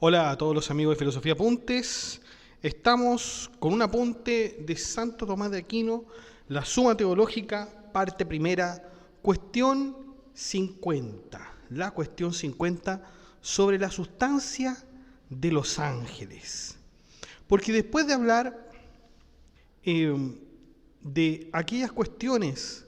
Hola a todos los amigos de Filosofía Apuntes. Estamos con un apunte de Santo Tomás de Aquino, la Suma Teológica, parte primera, cuestión 50. La cuestión 50 sobre la sustancia de los ángeles. Porque después de hablar de aquellas cuestiones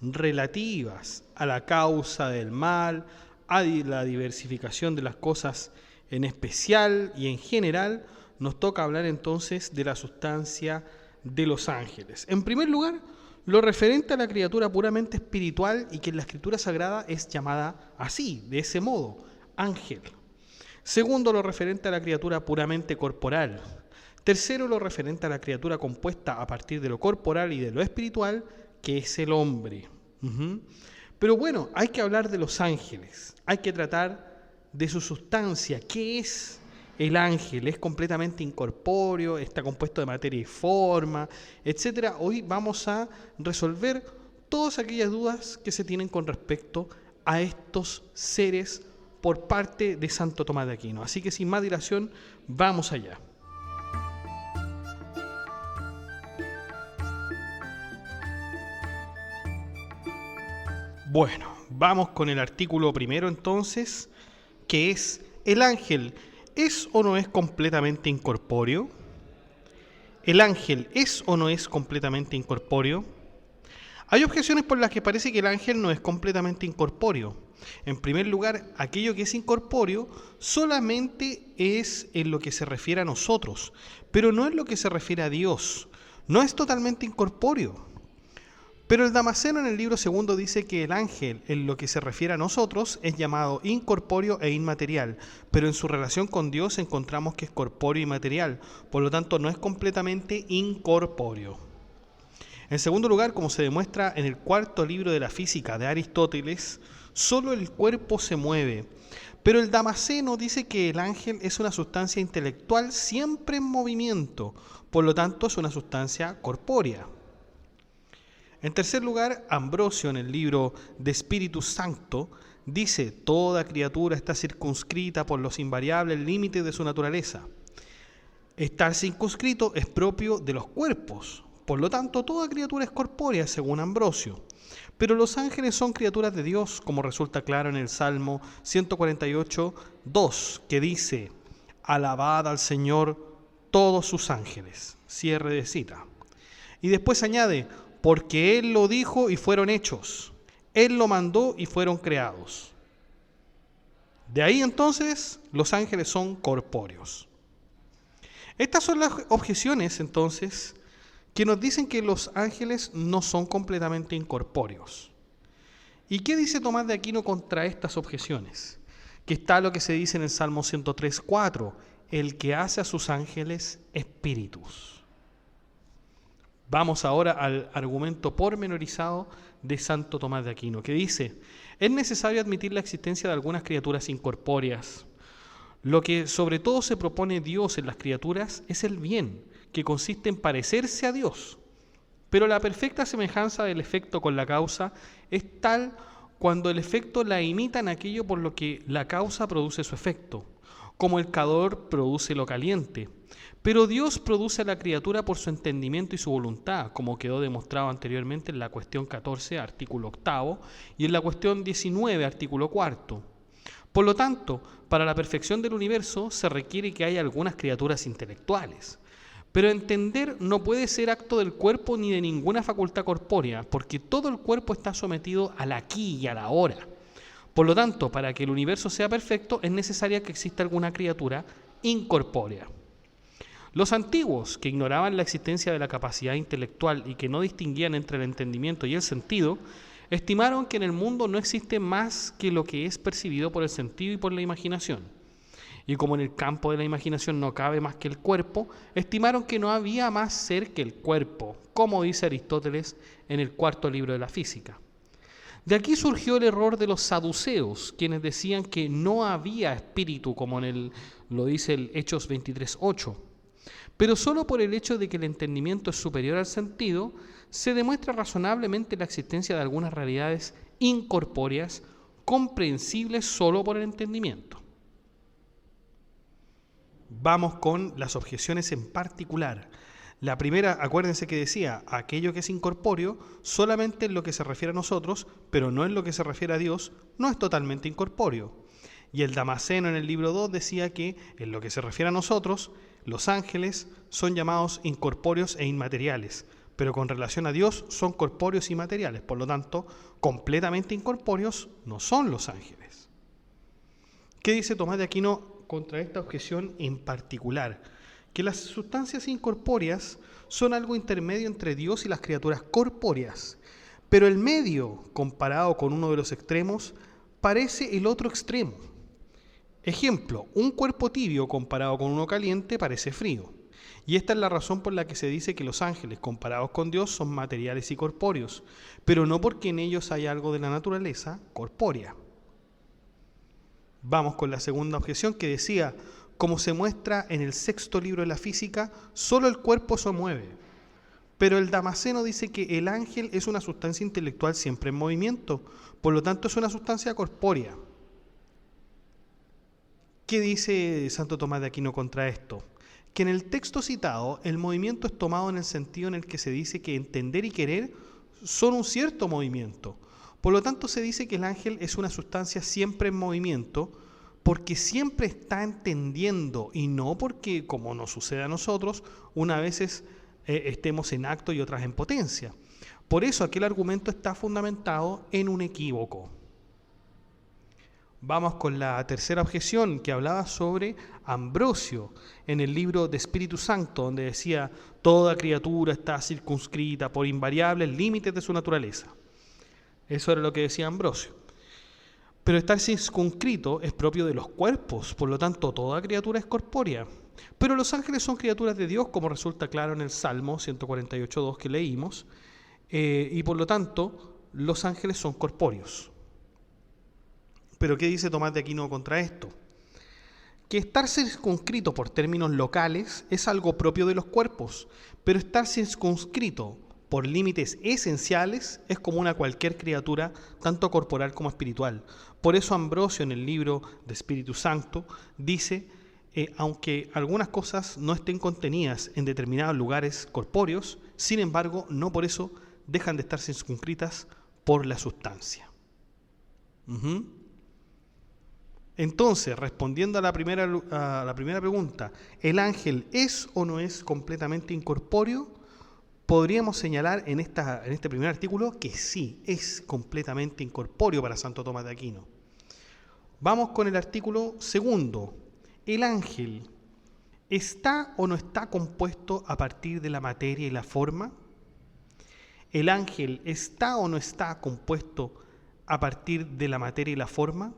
relativas a la causa del mal, a la diversificación de las cosas en especial y en general, nos toca hablar entonces de la sustancia de los ángeles. En primer lugar, lo referente a la criatura puramente espiritual y que en la Escritura Sagrada es llamada así, de ese modo, ángel. Segundo, lo referente a la criatura puramente corporal. Tercero, lo referente a la criatura compuesta a partir de lo corporal y de lo espiritual, que es el hombre. Pero bueno, hay que hablar de los ángeles, hay que tratar de su sustancia. ¿Qué es el ángel? ¿Es completamente incorpóreo? ¿Está compuesto de materia y forma? Etcétera. Hoy vamos a resolver todas aquellas dudas que se tienen con respecto a estos seres por parte de Santo Tomás de Aquino. Así que sin más dilación, vamos allá. Bueno, vamos con el artículo primero entonces, que es: ¿el ángel es o no es completamente incorpóreo? ¿El ángel es o no es completamente incorpóreo? Hay objeciones por las que parece que el ángel no es completamente incorpóreo. En primer lugar, aquello que es incorpóreo solamente es en lo que se refiere a nosotros, pero no en lo que se refiere a Dios. No es totalmente incorpóreo. Pero el Damasceno en el libro segundo dice que el ángel, en lo que se refiere a nosotros, es llamado incorpóreo e inmaterial, pero en su relación con Dios encontramos que es corpóreo y material, por lo tanto no es completamente incorpóreo. En segundo lugar, como se demuestra en el cuarto libro de la física de Aristóteles, solo el cuerpo se mueve, pero el Damasceno dice que el ángel es una sustancia intelectual siempre en movimiento, por lo tanto es una sustancia corpórea. En tercer lugar, Ambrosio en el libro De Spiritus Sancto dice: toda criatura está circunscrita por los invariables límites de su naturaleza. Estar circunscrito es propio de los cuerpos, por lo tanto toda criatura es corpórea según Ambrosio. Pero los ángeles son criaturas de Dios, como resulta claro en el Salmo 148:2, que dice: alabad al Señor todos sus ángeles. Cierre de cita. Y después añade: porque Él lo dijo y fueron hechos. Él lo mandó y fueron creados. De ahí entonces los ángeles son corpóreos. Estas son las objeciones entonces que nos dicen que los ángeles no son completamente incorpóreos. ¿Y qué dice Tomás de Aquino contra estas objeciones? Que está lo que se dice en el Salmo 103:4, el que hace a sus ángeles espíritus. Vamos ahora al argumento pormenorizado de Santo Tomás de Aquino, que dice: es necesario admitir la existencia de algunas criaturas incorpóreas. Lo que sobre todo se propone Dios en las criaturas es el bien, que consiste en parecerse a Dios. Pero la perfecta semejanza del efecto con la causa es tal cuando el efecto la imita en aquello por lo que la causa produce su efecto, como el calor produce lo caliente. Pero Dios produce a la criatura por su entendimiento y su voluntad, como quedó demostrado anteriormente en la cuestión 14, artículo 8, y en la cuestión 19, artículo 4. Por lo tanto, para la perfección del universo se requiere que haya algunas criaturas intelectuales. Pero entender no puede ser acto del cuerpo ni de ninguna facultad corpórea, porque todo el cuerpo está sometido al aquí y a la ahora. Por lo tanto, para que el universo sea perfecto, es necesaria que exista alguna criatura incorpórea. Los antiguos, que ignoraban la existencia de la capacidad intelectual y que no distinguían entre el entendimiento y el sentido, estimaron que en el mundo no existe más que lo que es percibido por el sentido y por la imaginación. Y como en el campo de la imaginación no cabe más que el cuerpo, estimaron que no había más ser que el cuerpo, como dice Aristóteles en el cuarto libro de la física. De aquí surgió el error de los saduceos, quienes decían que no había espíritu, como lo dice el Hechos 23:8. Pero solo por el hecho de que el entendimiento es superior al sentido, se demuestra razonablemente la existencia de algunas realidades incorpóreas comprensibles solo por el entendimiento. Vamos con las objeciones en particular. La primera, acuérdense que decía, aquello que es incorpóreo, solamente en lo que se refiere a nosotros, pero no en lo que se refiere a Dios, no es totalmente incorpóreo. Y el Damasceno en el libro 2 decía que en lo que se refiere a nosotros, los ángeles son llamados incorpóreos e inmateriales, pero con relación a Dios son corpóreos y materiales. Por lo tanto, completamente incorpóreos no son los ángeles. ¿Qué dice Tomás de Aquino contra esta objeción en particular? Que las sustancias incorpóreas son algo intermedio entre Dios y las criaturas corpóreas, pero el medio, comparado con uno de los extremos, parece el otro extremo. Ejemplo, un cuerpo tibio comparado con uno caliente parece frío. Y esta es la razón por la que se dice que los ángeles comparados con Dios son materiales y corpóreos, pero no porque en ellos haya algo de la naturaleza corpórea. Vamos con la segunda objeción que decía, como se muestra en el 6º libro de la física, solo el cuerpo se mueve. Pero el Damasceno dice que el ángel es una sustancia intelectual siempre en movimiento, por lo tanto es una sustancia corpórea. ¿Qué dice Santo Tomás de Aquino contra esto? Que en el texto citado el movimiento es tomado en el sentido en el que se dice que entender y querer son un cierto movimiento. Por lo tanto se dice que el ángel es una sustancia siempre en movimiento porque siempre está entendiendo y no porque, como nos sucede a nosotros, unas veces estemos en acto y otras en potencia. Por eso aquel argumento está fundamentado en un equívoco. Vamos con la tercera objeción que hablaba sobre Ambrosio en el libro de Espíritu Santo, donde decía, toda criatura está circunscrita por invariables límites de su naturaleza. Eso era lo que decía Ambrosio. Pero estar circunscrito es propio de los cuerpos, por lo tanto toda criatura es corpórea. Pero los ángeles son criaturas de Dios, como resulta claro en el Salmo 148.2 que leímos, y por lo tanto los ángeles son corpóreos. Pero ¿qué dice Tomás de Aquino contra esto? Que estar circunscrito por términos locales es algo propio de los cuerpos, pero estar circunscrito por límites esenciales es común a cualquier criatura, tanto corporal como espiritual. Por eso Ambrosio en el libro de Espíritu Santo dice, aunque algunas cosas no estén contenidas en determinados lugares corpóreos, sin embargo, no por eso dejan de estar circunscritas por la sustancia. Entonces, respondiendo a la primera pregunta, ¿el ángel es o no es completamente incorpóreo? Podríamos señalar en este primer artículo que sí, es completamente incorpóreo para Santo Tomás de Aquino. Vamos con el artículo segundo. ¿El ángel está o no está compuesto a partir de la materia y la forma? ¿El ángel está o no está compuesto a partir de la materia y la forma?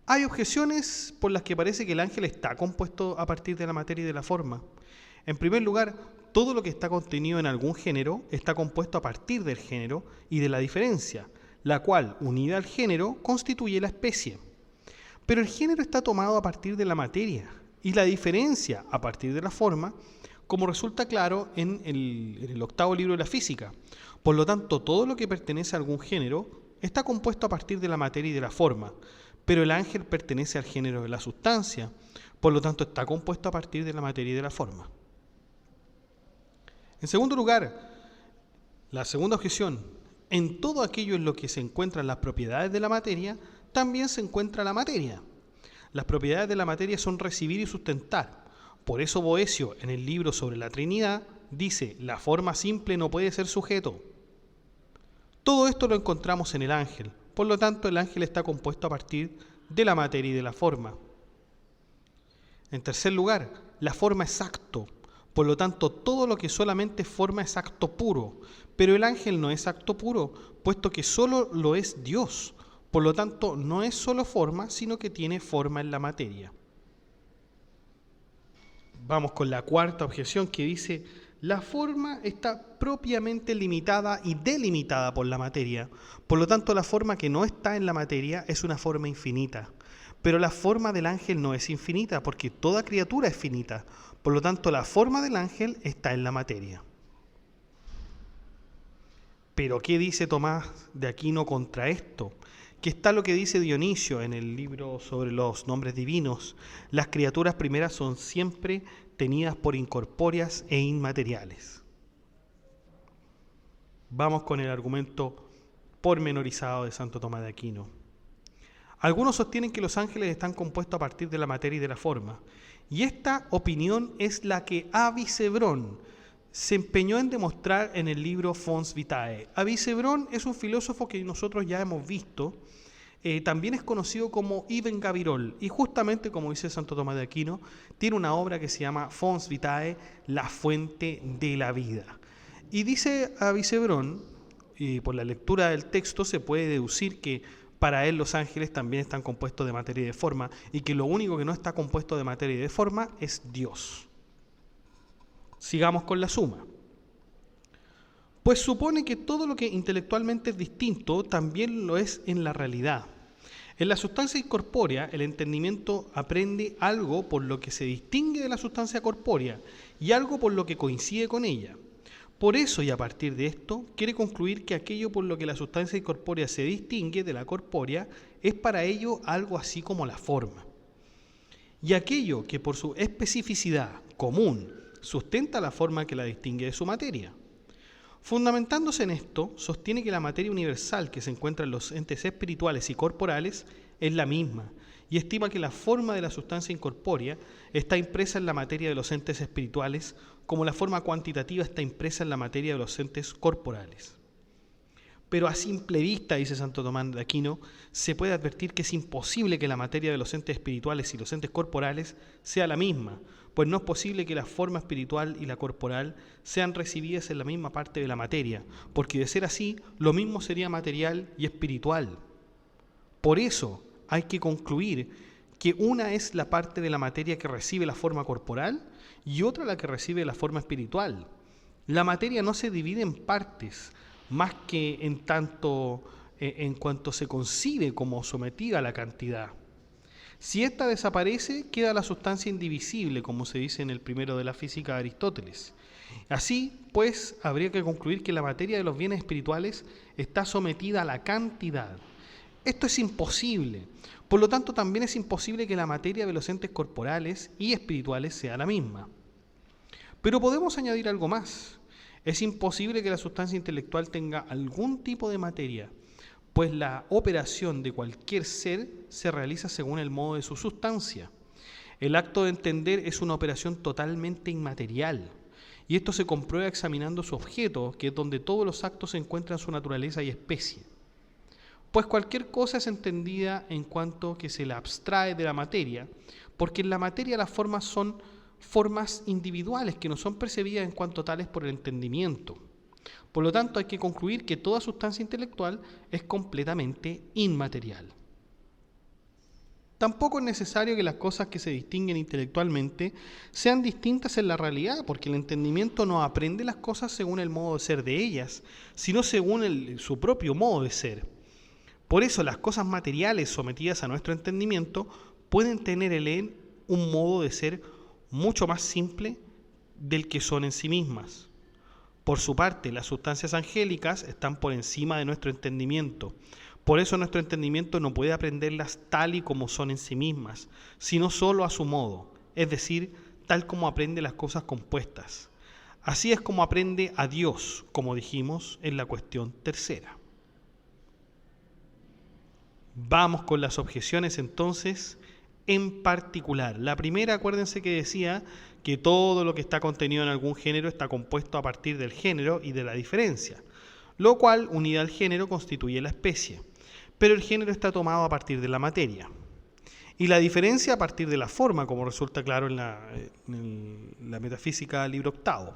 Hay objeciones por las que parece que el ángel está compuesto a partir de la materia y de la forma. En primer lugar, todo lo que está contenido en algún género está compuesto a partir del género y de la diferencia, la cual, unida al género, constituye la especie. Pero el género está tomado a partir de la materia y la diferencia a partir de la forma, como resulta claro en el 8º libro de la física. Por lo tanto, todo lo que pertenece a algún género está compuesto a partir de la materia y de la forma, pero el ángel pertenece al género de la sustancia, por lo tanto está compuesto a partir de la materia y de la forma. En segundo lugar, la segunda objeción, en todo aquello en lo que se encuentran las propiedades de la materia, también se encuentra la materia. Las propiedades de la materia son recibir y sustentar. Por eso Boecio, en el libro sobre la Trinidad, dice, la forma simple no puede ser sujeto. Todo esto lo encontramos en el ángel. Por lo tanto, el ángel está compuesto a partir de la materia y de la forma. En tercer lugar, la forma es acto. Por lo tanto, todo lo que solamente forma es acto puro. Pero el ángel no es acto puro, puesto que solo lo es Dios. Por lo tanto, no es solo forma, sino que tiene forma en la materia. Vamos con la cuarta objeción que dice, la forma está propiamente limitada y delimitada por la materia. Por lo tanto, la forma que no está en la materia es una forma infinita. Pero la forma del ángel no es infinita, porque toda criatura es finita. Por lo tanto, la forma del ángel está en la materia. Pero, ¿qué dice Tomás de Aquino contra esto? que está lo que dice Dionisio en el libro sobre los nombres divinos: las criaturas primeras son siempre tenidas por incorpóreas e inmateriales. Vamos con el argumento pormenorizado de Santo Tomás de Aquino. Algunos sostienen que los ángeles están compuestos a partir de la materia y de la forma, y esta opinión es la que Avicebrón se empeñó en demostrar en el libro Fons Vitae. Avicebrón es un filósofo que nosotros ya hemos visto, también es conocido como Ibn Gabirol, y justamente como dice Santo Tomás de Aquino, tiene una obra que se llama Fons Vitae, la fuente de la vida. Y dice Avicebrón, y por la lectura del texto se puede deducir que para él los ángeles también están compuestos de materia y de forma, y que lo único que no está compuesto de materia y de forma es Dios. Sigamos con la suma. Pues supone que todo lo que intelectualmente es distinto también lo es en la realidad. En la sustancia incorpórea, el entendimiento aprende algo por lo que se distingue de la sustancia corpórea y algo por lo que coincide con ella. Por eso, y a partir de esto, quiere concluir que aquello por lo que la sustancia incorpórea se distingue de la corpórea es para ello algo así como la forma. Y aquello que por su especificidad común sustenta la forma que la distingue de su materia. Fundamentándose en esto, sostiene que la materia universal que se encuentra en los entes espirituales y corporales es la misma, y estima que la forma de la sustancia incorpórea está impresa en la materia de los entes espirituales, como la forma cuantitativa está impresa en la materia de los entes corporales. Pero a simple vista, dice Santo Tomás de Aquino, se puede advertir que es imposible que la materia de los entes espirituales y los entes corporales sea la misma, pues no es posible que la forma espiritual y la corporal sean recibidas en la misma parte de la materia, porque de ser así, lo mismo sería material y espiritual. Por eso hay que concluir que una es la parte de la materia que recibe la forma corporal y otra la que recibe la forma espiritual. La materia no se divide en partes, más que en cuanto se concibe como sometida a la cantidad. Si ésta desaparece, queda la sustancia indivisible, como se dice en el primero de la física de Aristóteles. Así, pues, habría que concluir que la materia de los bienes espirituales está sometida a la cantidad. Esto es imposible. Por lo tanto, también es imposible que la materia de los entes corporales y espirituales sea la misma. Pero podemos añadir algo más. Es imposible que la sustancia intelectual tenga algún tipo de materia, pues la operación de cualquier ser se realiza según el modo de su sustancia. El acto de entender es una operación totalmente inmaterial, y esto se comprueba examinando su objeto, que es donde todos los actos encuentran su naturaleza y especie. Pues cualquier cosa es entendida en cuanto que se la abstrae de la materia, porque en la materia las formas son formas individuales que no son percibidas en cuanto tales por el entendimiento. Por lo tanto, hay que concluir que toda sustancia intelectual es completamente inmaterial. Tampoco es necesario que las cosas que se distinguen intelectualmente sean distintas en la realidad, porque el entendimiento no aprende las cosas según el modo de ser de ellas, sino según su propio modo de ser. Por eso, las cosas materiales sometidas a nuestro entendimiento pueden tener en él un modo de ser mucho más simple del que son en sí mismas. Por su parte, las sustancias angélicas están por encima de nuestro entendimiento. Por eso nuestro entendimiento no puede aprenderlas tal y como son en sí mismas, sino solo a su modo, es decir, tal como aprende las cosas compuestas. Así es como aprende a Dios, como dijimos en la cuestión tercera. Vamos con las objeciones entonces. En particular, la primera, acuérdense que decía que todo lo que está contenido en algún género está compuesto a partir del género y de la diferencia, lo cual, unida al género, constituye la especie, pero el género está tomado a partir de la materia, y la diferencia a partir de la forma, como resulta claro en la metafísica del libro octavo.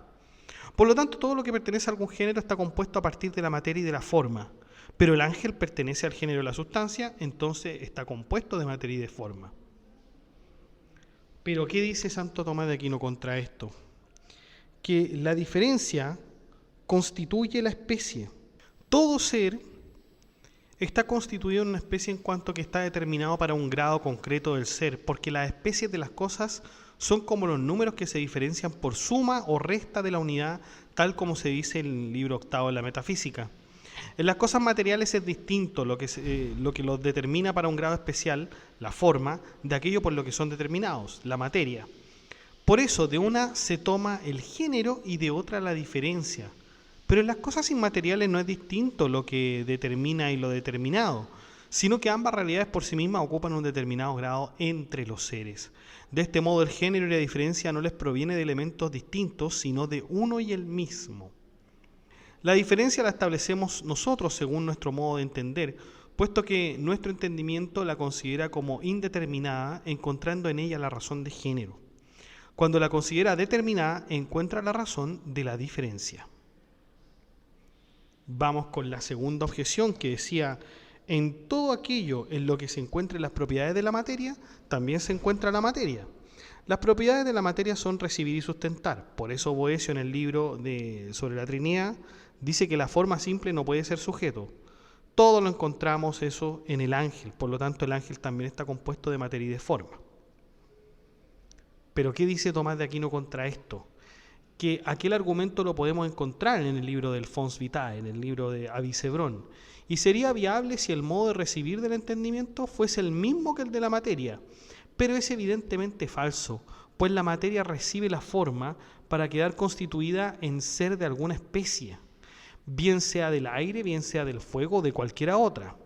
Por lo tanto, todo lo que pertenece a algún género está compuesto a partir de la materia y de la forma, pero el ángel pertenece al género de la sustancia, entonces está compuesto de materia y de forma. Pero, ¿qué dice Santo Tomás de Aquino contra esto? Que la diferencia constituye la especie. Todo ser está constituido en una especie en cuanto que está determinado para un grado concreto del ser, porque las especies de las cosas son como los números que se diferencian por suma o resta de la unidad, tal como se dice en el libro octavo de la metafísica. En las cosas materiales es distinto lo que los determina para un grado especial, la forma, de aquello por lo que son determinados, la materia. Por eso, de una se toma el género y de otra la diferencia. Pero en las cosas inmateriales no es distinto lo que determina y lo determinado, sino que ambas realidades por sí mismas ocupan un determinado grado entre los seres. De este modo, el género y la diferencia no les proviene de elementos distintos, sino de uno y el mismo. La diferencia la establecemos nosotros según nuestro modo de entender, puesto que nuestro entendimiento la considera como indeterminada, encontrando en ella la razón de género. Cuando la considera determinada, encuentra la razón de la diferencia. Vamos con la segunda objeción que decía: en todo aquello en lo que se encuentren las propiedades de la materia, también se encuentra la materia. Las propiedades de la materia son recibir y sustentar. Por eso Boecio, en el libro sobre la Trinidad, dice que la forma simple no puede ser sujeto. Todo lo encontramos eso en el ángel, por lo tanto el ángel también está compuesto de materia y de forma. Pero ¿qué dice Tomás de Aquino contra esto? Que aquel argumento lo podemos encontrar en el libro del Fons Vitae, en el libro de Avicebrón, y sería viable si el modo de recibir del entendimiento fuese el mismo que el de la materia, pero es evidentemente falso, pues la materia recibe la forma para quedar constituida en ser de alguna especie, bien sea del aire, bien sea del fuego o de cualquiera otra.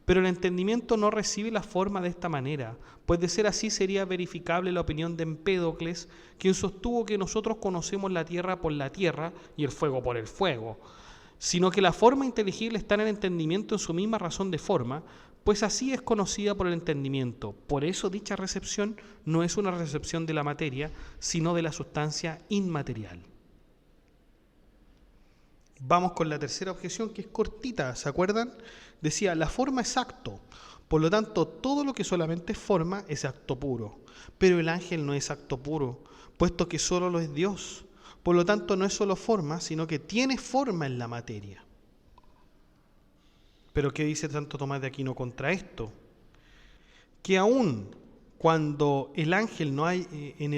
Pero el entendimiento no recibe la forma de esta manera, pues de ser así sería verificable la opinión de Empédocles, quien sostuvo que nosotros conocemos la tierra por la tierra y el fuego por el fuego, sino que la forma inteligible está en el entendimiento en su misma razón de forma, pues así es conocida por el entendimiento. Por eso dicha recepción no es una recepción de la materia, sino de la sustancia inmaterial. Vamos con la tercera objeción, que es cortita, ¿se acuerdan? Decía, la forma es acto, por lo tanto todo lo que solamente es forma es acto puro, pero el ángel no es acto puro, puesto que solo lo es Dios, por lo tanto no es solo forma, sino que tiene forma en la materia. Pero ¿qué dice Santo Tomás de Aquino contra esto? Que aún cuando en el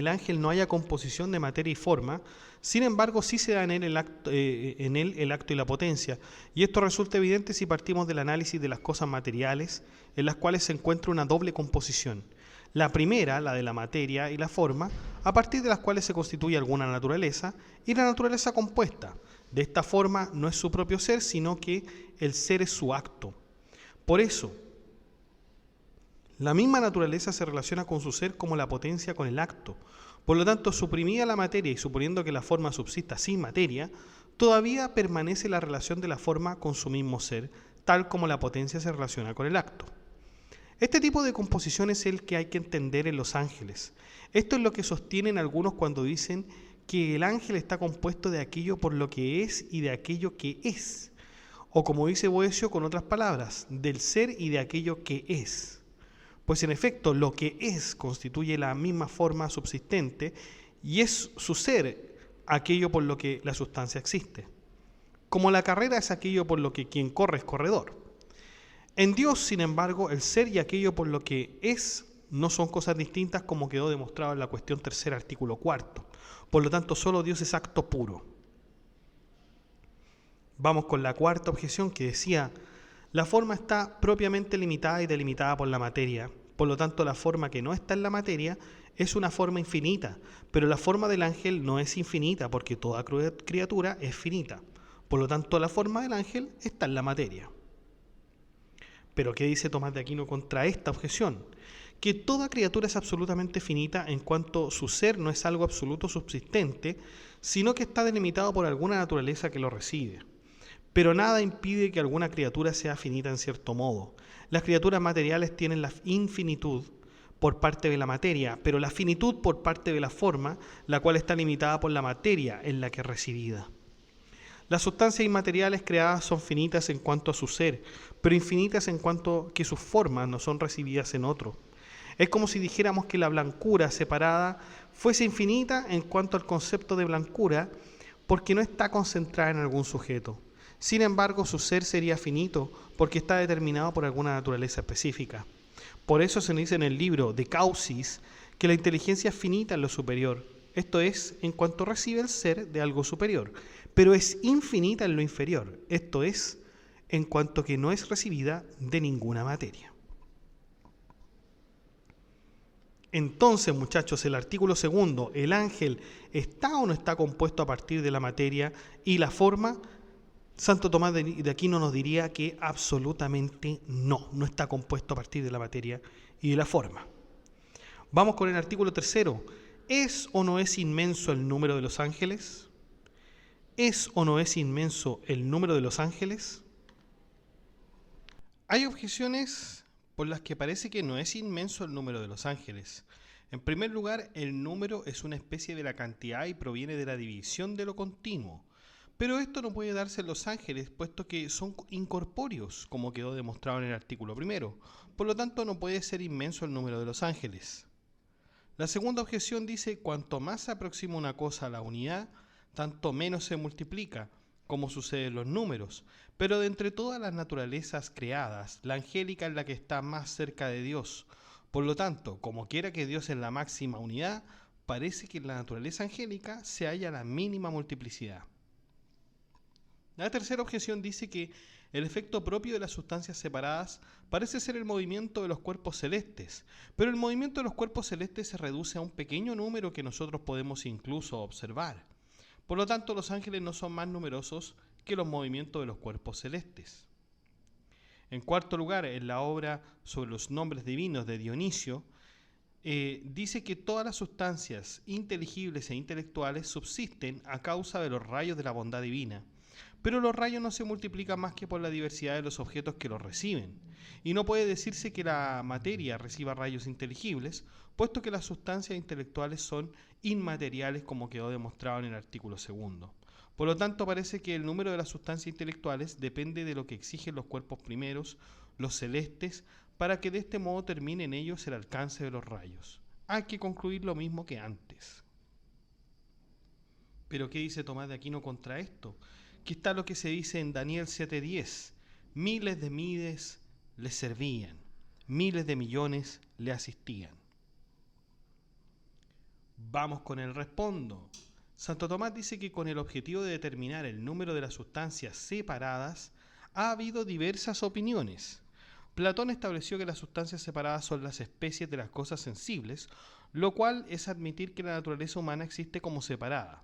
ángel no haya composición de materia y forma, sin embargo sí se da en él el acto y la potencia, y esto resulta evidente si partimos del análisis de las cosas materiales, en las cuales se encuentra una doble composición. La primera, la de la materia y la forma, a partir de las cuales se constituye alguna naturaleza, y la naturaleza compuesta. De esta forma no es su propio ser, sino que el ser es su acto. Por eso, la misma naturaleza se relaciona con su ser como la potencia con el acto. Por lo tanto, suprimida la materia y suponiendo que la forma subsista sin materia, todavía permanece la relación de la forma con su mismo ser, tal como la potencia se relaciona con el acto. Este tipo de composición es el que hay que entender en los ángeles. Esto es lo que sostienen algunos cuando dicen que el ángel está compuesto de aquello por lo que es y de aquello que es. O como dice Boecio con otras palabras, del ser y de aquello que es. Pues en efecto, lo que es constituye la misma forma subsistente y es su ser aquello por lo que la sustancia existe. Como la carrera es aquello por lo que quien corre es corredor. En Dios, sin embargo, el ser y aquello por lo que es no son cosas distintas, como quedó demostrado en la cuestión tercera, artículo 4. Por lo tanto, solo Dios es acto puro. Vamos con la cuarta objeción, que decía: la forma está propiamente limitada y delimitada por la materia. Por lo tanto, la forma que no está en la materia es una forma infinita, pero la forma del ángel no es infinita, porque toda criatura es finita. Por lo tanto, la forma del ángel está en la materia. Pero ¿qué dice Tomás de Aquino contra esta objeción? Que toda criatura es absolutamente finita en cuanto su ser no es algo absoluto subsistente, sino que está delimitado por alguna naturaleza que lo recibe. Pero nada impide que alguna criatura sea finita en cierto modo. Las criaturas materiales tienen la infinitud por parte de la materia, pero la finitud por parte de la forma, la cual está limitada por la materia en la que es recibida. Las sustancias inmateriales creadas son finitas en cuanto a su ser, pero infinitas en cuanto que sus formas no son recibidas en otro. Es como si dijéramos que la blancura separada fuese infinita en cuanto al concepto de blancura, porque no está concentrada en algún sujeto. Sin embargo, su ser sería finito, porque está determinado por alguna naturaleza específica. Por eso se dice en el libro de Causis que la inteligencia es finita en lo superior, esto es, en cuanto recibe el ser de algo superior, pero es infinita en lo inferior, esto es, en cuanto que no es recibida de ninguna materia. Entonces, muchachos, el artículo segundo, ¿el ángel está o no está compuesto a partir de la materia y la forma? Santo Tomás de Aquino nos diría que absolutamente no está compuesto a partir de la materia y de la forma. Vamos con el artículo tercero. ¿Es o no es inmenso el número de los ángeles? ¿Es o no es inmenso el número de los ángeles? Hay objeciones por las que parece que no es inmenso el número de los ángeles. En primer lugar, el número es una especie de la cantidad y proviene de la división de lo continuo. Pero esto no puede darse en los ángeles, puesto que son incorpóreos, como quedó demostrado en el artículo primero. Por lo tanto, no puede ser inmenso el número de los ángeles. La segunda objeción dice, cuanto más se aproxima una cosa a la unidad, tanto menos se multiplica, como sucede en los números. Pero de entre todas las naturalezas creadas, la angélica es la que está más cerca de Dios. Por lo tanto, como quiera que Dios es la máxima unidad, parece que en la naturaleza angélica se halla la mínima multiplicidad. La tercera objeción dice que el efecto propio de las sustancias separadas parece ser el movimiento de los cuerpos celestes, pero el movimiento de los cuerpos celestes se reduce a un pequeño número que nosotros podemos incluso observar. Por lo tanto, los ángeles no son más numerosos que los movimientos de los cuerpos celestes. En cuarto lugar, en la obra sobre los nombres divinos de Dionisio, dice que todas las sustancias inteligibles e intelectuales subsisten a causa de los rayos de la bondad divina. Pero los rayos no se multiplican más que por la diversidad de los objetos que los reciben. Y no puede decirse que la materia reciba rayos inteligibles, puesto que las sustancias intelectuales son inmateriales, como quedó demostrado en el artículo segundo. Por lo tanto, parece que el número de las sustancias intelectuales depende de lo que exigen los cuerpos primeros, los celestes, para que de este modo termine en ellos el alcance de los rayos. Hay que concluir lo mismo que antes. ¿Pero qué dice Tomás de Aquino contra esto? Aquí está lo que se dice en Daniel 7:10. Miles de miles le servían, miles de millones le asistían. Vamos con el respondo. Santo Tomás dice que con el objetivo de determinar el número de las sustancias separadas, ha habido diversas opiniones. Platón estableció que las sustancias separadas son las especies de las cosas sensibles, lo cual es admitir que la naturaleza humana existe como separada.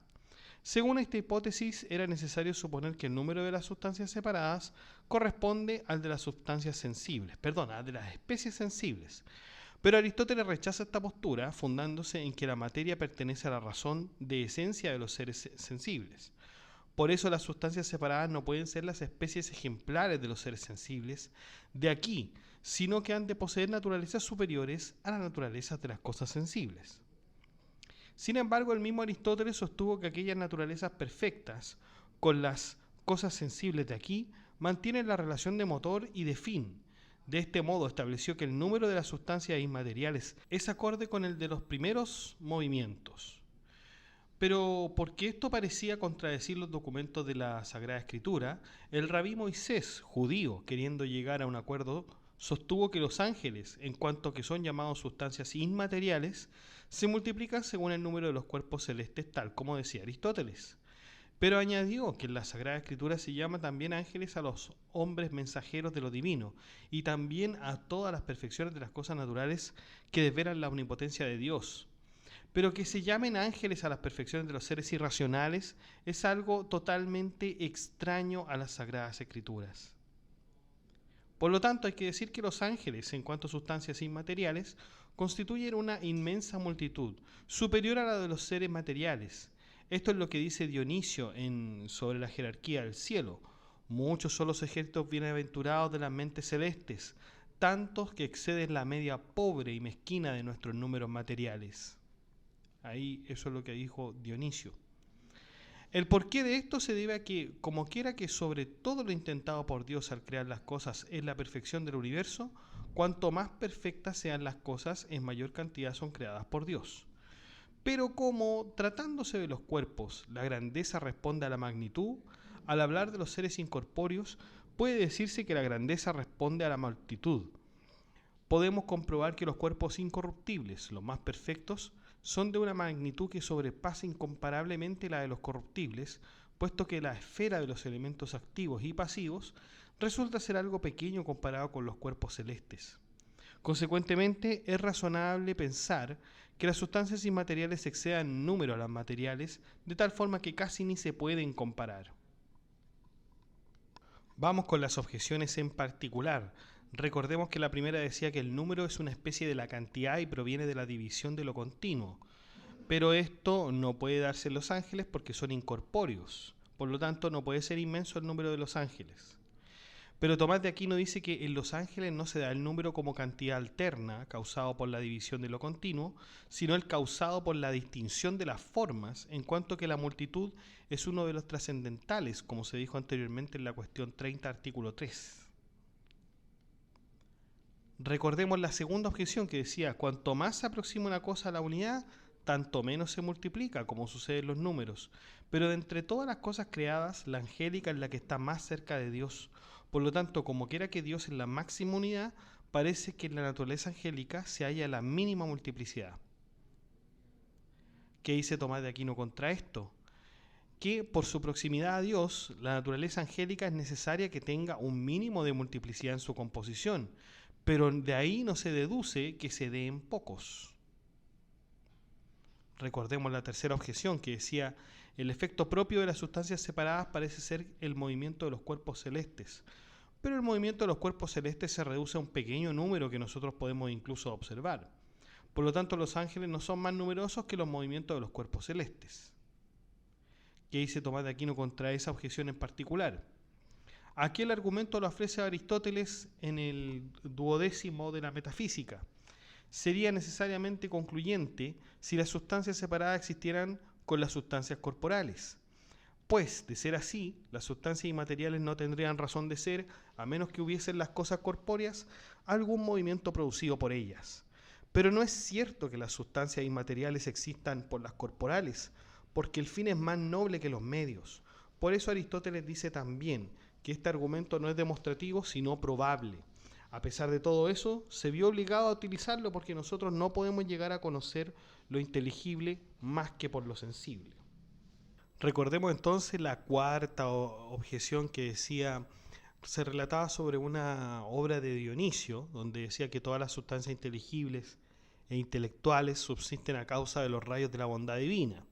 Según esta hipótesis, era necesario suponer que el número de las sustancias separadas corresponde al de las sustancias sensibles, al de las especies sensibles. Pero Aristóteles rechaza esta postura, fundándose en que la materia pertenece a la razón de esencia de los seres sensibles. Por eso las sustancias separadas no pueden ser las especies ejemplares de los seres sensibles de aquí, sino que han de poseer naturalezas superiores a las naturalezas de las cosas sensibles. Sin embargo, el mismo Aristóteles sostuvo que aquellas naturalezas perfectas con las cosas sensibles de aquí mantienen la relación de motor y de fin. De este modo estableció que el número de las sustancias inmateriales es acorde con el de los primeros movimientos. Pero porque esto parecía contradecir los documentos de la Sagrada Escritura, el rabí Moisés, judío, queriendo llegar a un acuerdo, sostuvo que los ángeles, en cuanto que son llamados sustancias inmateriales, se multiplican según el número de los cuerpos celestes, tal como decía Aristóteles. Pero añadió que en la Sagrada Escritura se llama también ángeles a los hombres mensajeros de lo divino, y también a todas las perfecciones de las cosas naturales que desvelan la omnipotencia de Dios. Pero que se llamen ángeles a las perfecciones de los seres irracionales es algo totalmente extraño a las Sagradas Escrituras. Por lo tanto, hay que decir que los ángeles, en cuanto a sustancias inmateriales, constituyen una inmensa multitud, superior a la de los seres materiales. Esto es lo que dice Dionisio sobre la jerarquía del cielo. Muchos son los ejércitos bienaventurados de las mentes celestes, tantos que exceden la media pobre y mezquina de nuestros números materiales. Ahí eso es lo que dijo Dionisio. El porqué de esto se debe a que, como quiera que sobre todo lo intentado por Dios al crear las cosas es la perfección del universo, cuanto más perfectas sean las cosas, en mayor cantidad son creadas por Dios. Pero como, tratándose de los cuerpos, la grandeza responde a la magnitud, al hablar de los seres incorpóreos, puede decirse que la grandeza responde a la multitud. Podemos comprobar que los cuerpos incorruptibles, los más perfectos, son de una magnitud que sobrepasa incomparablemente la de los corruptibles, puesto que la esfera de los elementos activos y pasivos resulta ser algo pequeño comparado con los cuerpos celestes. Consecuentemente, es razonable pensar que las sustancias inmateriales excedan en número a las materiales, de tal forma que casi ni se pueden comparar. Vamos con las objeciones en particular. Recordemos que la primera decía que el número es una especie de la cantidad y proviene de la división de lo continuo. Pero esto no puede darse en los ángeles porque son incorpóreos. Por lo tanto, no puede ser inmenso el número de los ángeles. Pero Tomás de Aquino dice que en los ángeles no se da el número como cantidad alterna, causado por la división de lo continuo, sino el causado por la distinción de las formas, en cuanto que la multitud es uno de los trascendentales, como se dijo anteriormente en la cuestión 30, artículo 3. Recordemos la segunda objeción que decía, cuanto más se aproxima una cosa a la unidad, tanto menos se multiplica, como sucede en los números. Pero de entre todas las cosas creadas, la angélica es la que está más cerca de Dios. Por lo tanto, como quiera que Dios es la máxima unidad, parece que en la naturaleza angélica se halla la mínima multiplicidad. ¿Qué dice Tomás de Aquino contra esto? Que por su proximidad a Dios, la naturaleza angélica es necesaria que tenga un mínimo de multiplicidad en su composición, pero de ahí no se deduce que se dé en pocos. Recordemos la tercera objeción que decía, el efecto propio de las sustancias separadas parece ser el movimiento de los cuerpos celestes, pero el movimiento de los cuerpos celestes se reduce a un pequeño número que nosotros podemos incluso observar. Por lo tanto, los ángeles no son más numerosos que los movimientos de los cuerpos celestes. ¿Qué dice Tomás de Aquino contra esa objeción en particular? Aquí el argumento lo ofrece Aristóteles en el duodécimo de la Metafísica. Sería necesariamente concluyente si las sustancias separadas existieran con las sustancias corporales. Pues, de ser así, las sustancias inmateriales no tendrían razón de ser, a menos que hubiesen las cosas corpóreas algún movimiento producido por ellas. Pero no es cierto que las sustancias inmateriales existan por las corporales, porque el fin es más noble que los medios. Por eso Aristóteles dice también que este argumento no es demostrativo, sino probable. A pesar de todo eso, se vio obligado a utilizarlo porque nosotros no podemos llegar a conocer lo inteligible más que por lo sensible. Recordemos entonces la cuarta objeción que decía, se relataba sobre una obra de Dionisio, donde decía que todas las sustancias inteligibles e intelectuales subsisten a causa de los rayos de la bondad divina.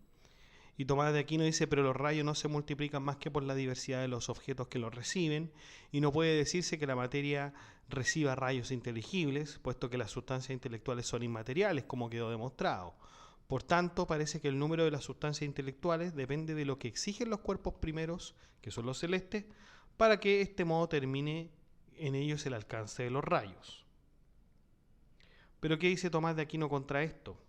Y Tomás de Aquino dice, pero los rayos no se multiplican más que por la diversidad de los objetos que los reciben, y no puede decirse que la materia reciba rayos inteligibles, puesto que las sustancias intelectuales son inmateriales, como quedó demostrado. Por tanto, parece que el número de las sustancias intelectuales depende de lo que exigen los cuerpos primeros, que son los celestes, para que de este modo termine en ellos el alcance de los rayos. ¿Pero qué dice Tomás de Aquino contra esto?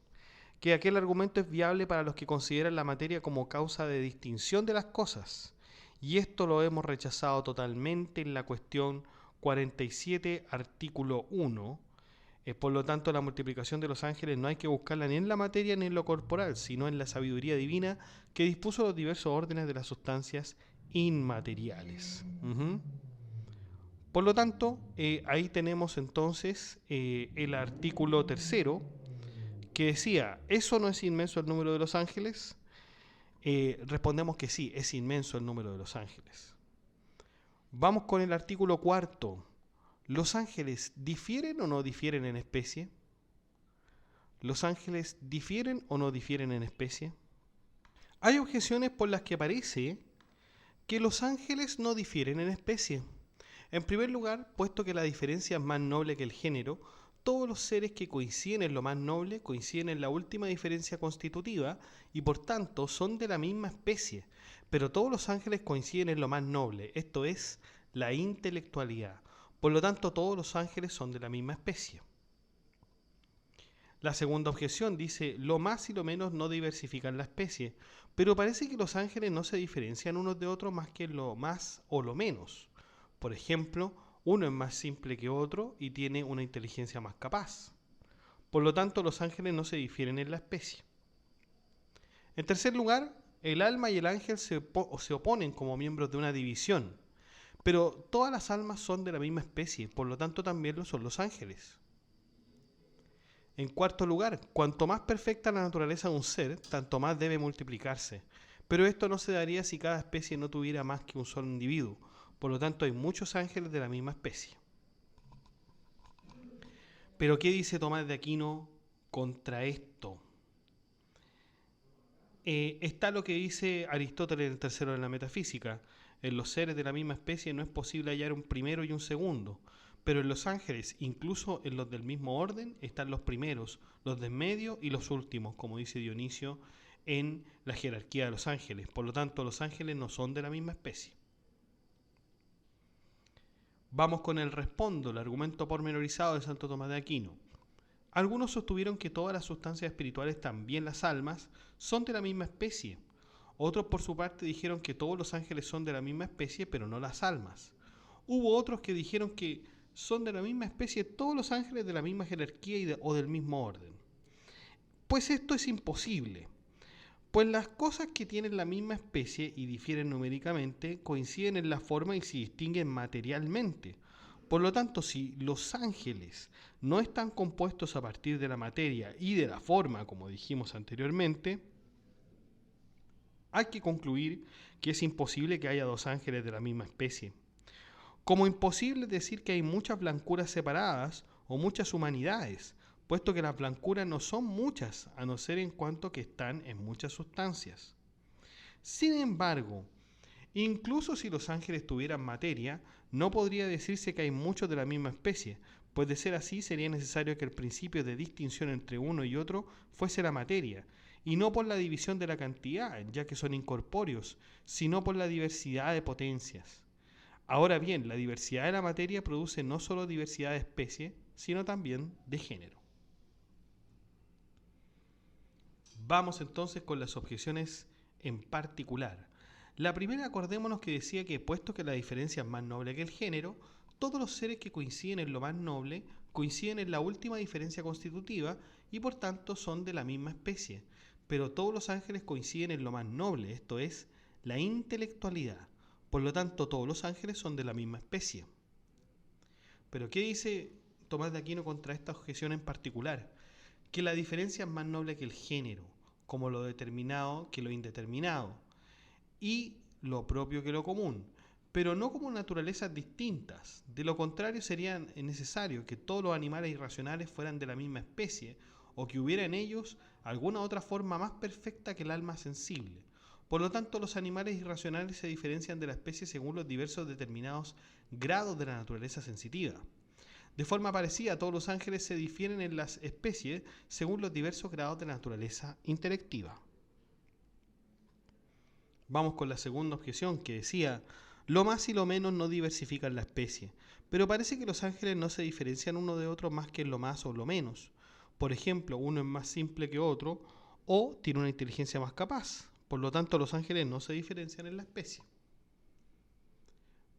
Que aquel argumento es viable para los que consideran la materia como causa de distinción de las cosas, y esto lo hemos rechazado totalmente en la cuestión 47, artículo 1. Por lo tanto, la multiplicación de los ángeles no hay que buscarla ni en la materia ni en lo corporal, sino en la sabiduría divina que dispuso los diversos órdenes de las sustancias inmateriales. Por lo tanto, ahí tenemos entonces el artículo tercero, que decía, ¿eso no es inmenso el número de los ángeles? Respondemos que sí, es inmenso el número de los ángeles. Vamos con el artículo cuarto. ¿Los ángeles difieren o no difieren en especie? ¿Los ángeles difieren o no difieren en especie? Hay objeciones por las que parece que los ángeles no difieren en especie. En primer lugar, puesto que la diferencia es más noble que el género, todos los seres que coinciden en lo más noble coinciden en la última diferencia constitutiva y por tanto son de la misma especie, pero todos los ángeles coinciden en lo más noble, esto es, la intelectualidad. Por lo tanto, todos los ángeles son de la misma especie. La segunda objeción dice, lo más y lo menos no diversifican la especie, pero parece que los ángeles no se diferencian unos de otros más que en lo más o lo menos. Por ejemplo, uno es más simple que otro y tiene una inteligencia más capaz. Por lo tanto, los ángeles no se difieren en la especie. En tercer lugar, el alma y el ángel se oponen como miembros de una división, pero todas las almas son de la misma especie, por lo tanto también lo son los ángeles. En cuarto lugar, cuanto más perfecta la naturaleza de un ser, tanto más debe multiplicarse. Pero esto no se daría si cada especie no tuviera más que un solo individuo. Por lo tanto, hay muchos ángeles de la misma especie. Pero ¿qué dice Tomás de Aquino contra esto? Está lo que dice Aristóteles en el tercero de la metafísica. En los seres de la misma especie no es posible hallar un primero y un segundo, pero en los ángeles, incluso en los del mismo orden, están los primeros, los de en medio y los últimos, como dice Dionisio en la jerarquía de los ángeles. Por lo tanto, los ángeles no son de la misma especie. Vamos con el respondo, el argumento pormenorizado de Santo Tomás de Aquino. Algunos sostuvieron que todas las sustancias espirituales, también las almas, son de la misma especie. Otros por su parte dijeron que todos los ángeles son de la misma especie, pero no las almas. Hubo otros que dijeron que son de la misma especie todos los ángeles de la misma jerarquía o del mismo orden. Pues esto es imposible, pues las cosas que tienen la misma especie y difieren numéricamente coinciden en la forma y se distinguen materialmente. Por lo tanto, si los ángeles no están compuestos a partir de la materia y de la forma, como dijimos anteriormente, hay que concluir que es imposible que haya dos ángeles de la misma especie. Como imposible es decir que hay muchas blancuras separadas o muchas humanidades, puesto que las blancuras no son muchas, a no ser en cuanto que están en muchas sustancias. Sin embargo, incluso si los ángeles tuvieran materia, no podría decirse que hay muchos de la misma especie, pues de ser así sería necesario que el principio de distinción entre uno y otro fuese la materia, y no por la división de la cantidad, ya que son incorpóreos, sino por la diversidad de potencias. Ahora bien, la diversidad de la materia produce no solo diversidad de especie, sino también de género. Vamos entonces con las objeciones en particular. La primera, acordémonos que decía que puesto que la diferencia es más noble que el género, todos los seres que coinciden en lo más noble coinciden en la última diferencia constitutiva y por tanto son de la misma especie. Pero todos los ángeles coinciden en lo más noble, esto es, la intelectualidad. Por lo tanto, todos los ángeles son de la misma especie. Pero ¿qué dice Tomás de Aquino contra esta objeción en particular? Que la diferencia es más noble que el género, como lo determinado que lo indeterminado, y lo propio que lo común, pero no como naturalezas distintas. De lo contrario sería necesario que todos los animales irracionales fueran de la misma especie, o que hubiera en ellos alguna otra forma más perfecta que el alma sensible. Por lo tanto, los animales irracionales se diferencian de la especie según los diversos determinados grados de la naturaleza sensitiva. De forma parecida, todos los ángeles se difieren en las especies según los diversos grados de la naturaleza intelectiva. Vamos con la segunda objeción, que decía: lo más y lo menos no diversifican la especie, pero parece que los ángeles no se diferencian uno de otro más que en lo más o lo menos. Por ejemplo, uno es más simple que otro o tiene una inteligencia más capaz. Por lo tanto, los ángeles no se diferencian en la especie.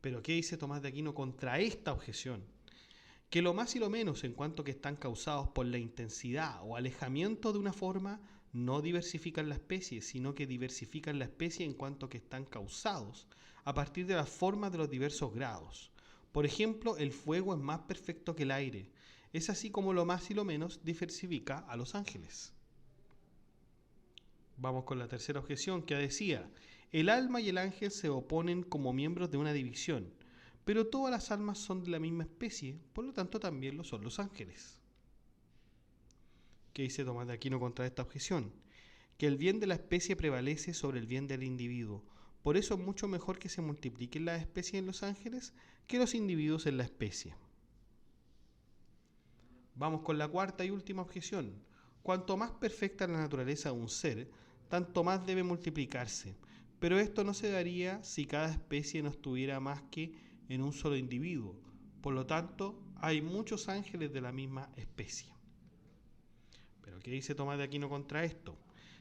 Pero ¿qué dice Tomás de Aquino contra esta objeción? Que lo más y lo menos, en cuanto que están causados por la intensidad o alejamiento de una forma, no diversifican la especie, sino que diversifican la especie en cuanto que están causados a partir de las formas de los diversos grados. Por ejemplo, el fuego es más perfecto que el aire. Es así como lo más y lo menos diversifica a los ángeles. Vamos con la tercera objeción, que decía: el alma y el ángel se oponen como miembros de una división, pero todas las almas son de la misma especie, por lo tanto también lo son los ángeles. ¿Qué dice Tomás de Aquino contra esta objeción? Que el bien de la especie prevalece sobre el bien del individuo. Por eso es mucho mejor que se multipliquen las especies en los ángeles que los individuos en la especie. Vamos con la cuarta y última objeción. Cuanto más perfecta la naturaleza de un ser, tanto más debe multiplicarse. Pero esto no se daría si cada especie no estuviera más que en un solo individuo. Por lo tanto, hay muchos ángeles de la misma especie. ¿Pero qué dice Tomás de Aquino contra esto?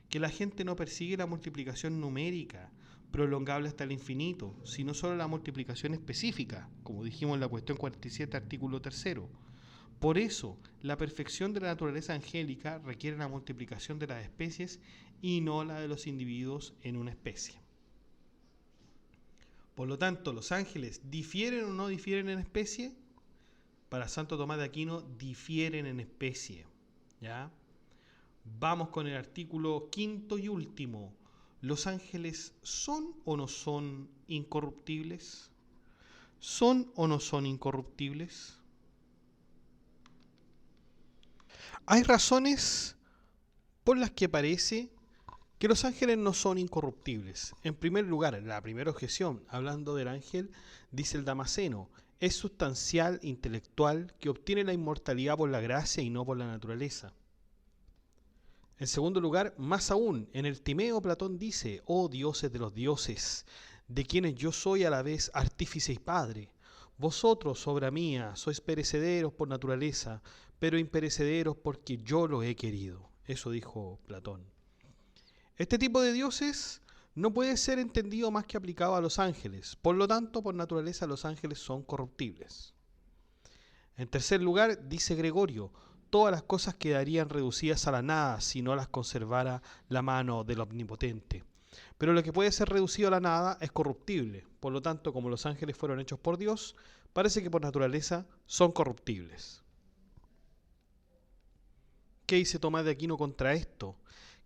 Que la gente no persigue la multiplicación numérica, prolongable hasta el infinito, sino solo la multiplicación específica, como dijimos en la cuestión 47, artículo 3. Por eso, la perfección de la naturaleza angélica requiere la multiplicación de las especies y no la de los individuos en una especie. Por lo tanto, ¿los ángeles difieren o no difieren en especie? Para Santo Tomás de Aquino, difieren en especie. ¿Ya? Vamos con el artículo quinto y último. ¿Los ángeles son o no son incorruptibles? ¿son o no son incorruptibles? Hay razones por las que parece que los ángeles no son incorruptibles. En primer lugar, la primera objeción, hablando del ángel, dice el Damasceno, es sustancial, intelectual, que obtiene la inmortalidad por la gracia y no por la naturaleza. En segundo lugar, más aún, en el Timeo Platón dice, oh dioses de los dioses, de quienes yo soy a la vez artífice y padre. Vosotros, obra mía, sois perecederos por naturaleza, pero imperecederos porque yo lo he querido. Eso dijo Platón. Este tipo de dioses no puede ser entendido más que aplicado a los ángeles. Por lo tanto, por naturaleza, los ángeles son corruptibles. En tercer lugar, dice Gregorio, todas las cosas quedarían reducidas a la nada si no las conservara la mano del Omnipotente. Pero lo que puede ser reducido a la nada es corruptible. Por lo tanto, como los ángeles fueron hechos por Dios, parece que por naturaleza son corruptibles. ¿Qué dice Tomás de Aquino contra esto?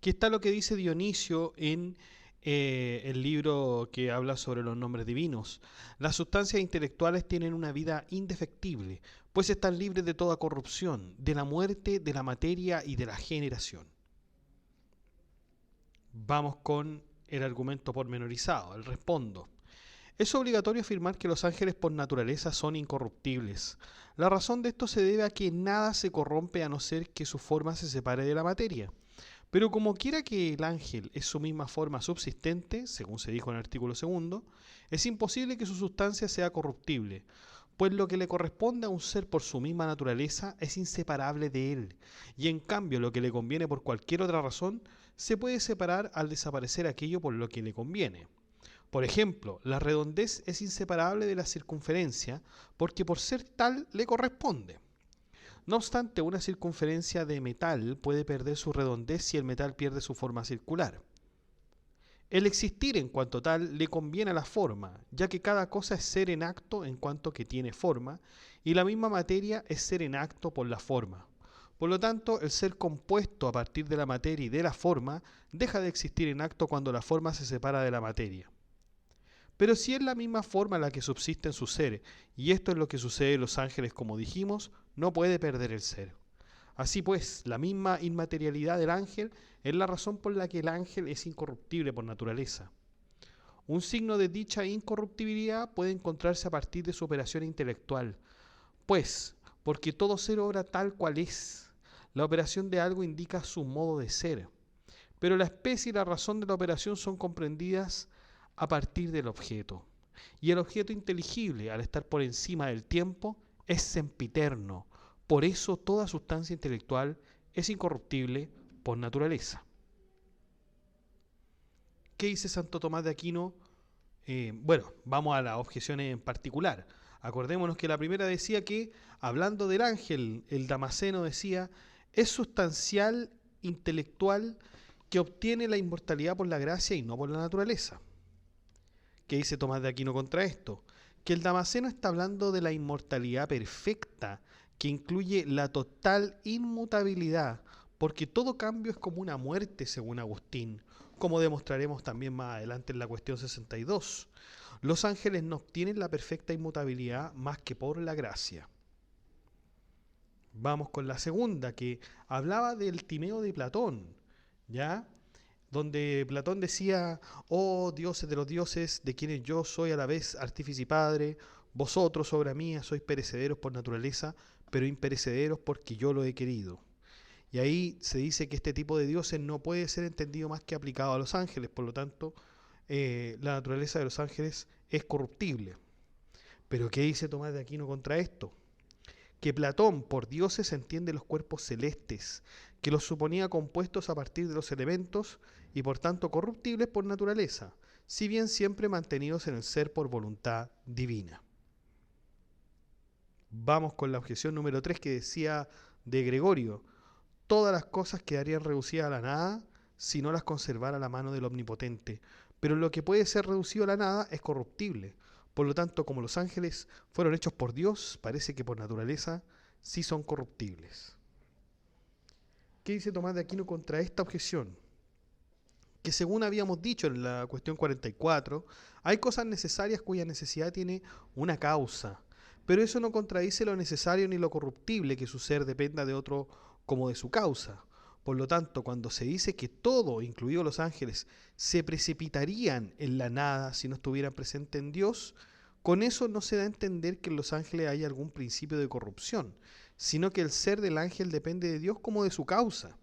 Que está lo que dice Dionisio en el libro que habla sobre los nombres divinos. Las sustancias intelectuales tienen una vida indefectible, pues están libres de toda corrupción, de la muerte, de la materia y de la generación. Vamos con el argumento pormenorizado, el respondo. Es obligatorio afirmar que los ángeles por naturaleza son incorruptibles. La razón de esto se debe a que nada se corrompe a no ser que su forma se separe de la materia. Pero como quiera que el ángel es su misma forma subsistente, según se dijo en el artículo 2, es imposible que su sustancia sea corruptible, pues lo que le corresponde a un ser por su misma naturaleza es inseparable de él, y en cambio lo que le conviene por cualquier otra razón se puede separar al desaparecer aquello por lo que le conviene. Por ejemplo, la redondez es inseparable de la circunferencia porque por ser tal le corresponde. No obstante, una circunferencia de metal puede perder su redondez si el metal pierde su forma circular. El existir en cuanto tal le conviene a la forma, ya que cada cosa es ser en acto en cuanto que tiene forma, y la misma materia es ser en acto por la forma. Por lo tanto, el ser compuesto a partir de la materia y de la forma deja de existir en acto cuando la forma se separa de la materia. Pero si es la misma forma la que subsiste en su ser, y esto es lo que sucede en los ángeles como dijimos, no puede perder el ser. Así pues, la misma inmaterialidad del ángel es la razón por la que el ángel es incorruptible por naturaleza. Un signo de dicha incorruptibilidad puede encontrarse a partir de su operación intelectual, pues, porque todo ser obra tal cual es. La operación de algo indica su modo de ser, pero la especie y la razón de la operación son comprendidas a partir del objeto. Y el objeto inteligible, al estar por encima del tiempo, es sempiterno. Por eso toda sustancia intelectual es incorruptible por naturaleza. ¿Qué dice Santo Tomás de Aquino? Bueno, vamos a las objeciones en particular. Acordémonos que la primera decía que, hablando del ángel, el Damasceno decía, es sustancial, intelectual, que obtiene la inmortalidad por la gracia y no por la naturaleza. ¿Qué dice Tomás de Aquino contra esto? Que el Damasceno está hablando de la inmortalidad perfecta, que incluye la total inmutabilidad, porque todo cambio es como una muerte, según Agustín, como demostraremos también más adelante en la cuestión 62. Los ángeles no obtienen la perfecta inmutabilidad más que por la gracia. Vamos con la segunda, que hablaba del Timeo de Platón, ¿ya? Donde Platón decía, oh dioses de los dioses, de quienes yo soy a la vez artífice y padre, vosotros, obra mía, sois perecederos por naturaleza, pero imperecederos porque yo lo he querido. Y ahí se dice que este tipo de dioses no puede ser entendido más que aplicado a los ángeles, por lo tanto, la naturaleza de los ángeles es corruptible. Pero ¿qué dice Tomás de Aquino contra esto? Que Platón por dioses entiende los cuerpos celestes, que los suponía compuestos a partir de los elementos y por tanto corruptibles por naturaleza, si bien siempre mantenidos en el ser por voluntad divina. Vamos con la objeción número 3 que decía de Gregorio, todas las cosas quedarían reducidas a la nada si no las conservara la mano del Omnipotente, pero lo que puede ser reducido a la nada es corruptible. Por lo tanto, como los ángeles fueron hechos por Dios, parece que por naturaleza sí son corruptibles. ¿Qué dice Tomás de Aquino contra esta objeción? que según habíamos dicho en la cuestión 44, hay cosas necesarias cuya necesidad tiene una causa, pero eso no contradice lo necesario ni lo corruptible que su ser dependa de otro como de su causa. Por lo tanto, cuando se dice que todo, incluidos los ángeles, se precipitarían en la nada si no estuvieran presentes en Dios, con eso no se da a entender que en los ángeles haya algún principio de corrupción, sino que el ser del ángel depende de Dios como de su causa.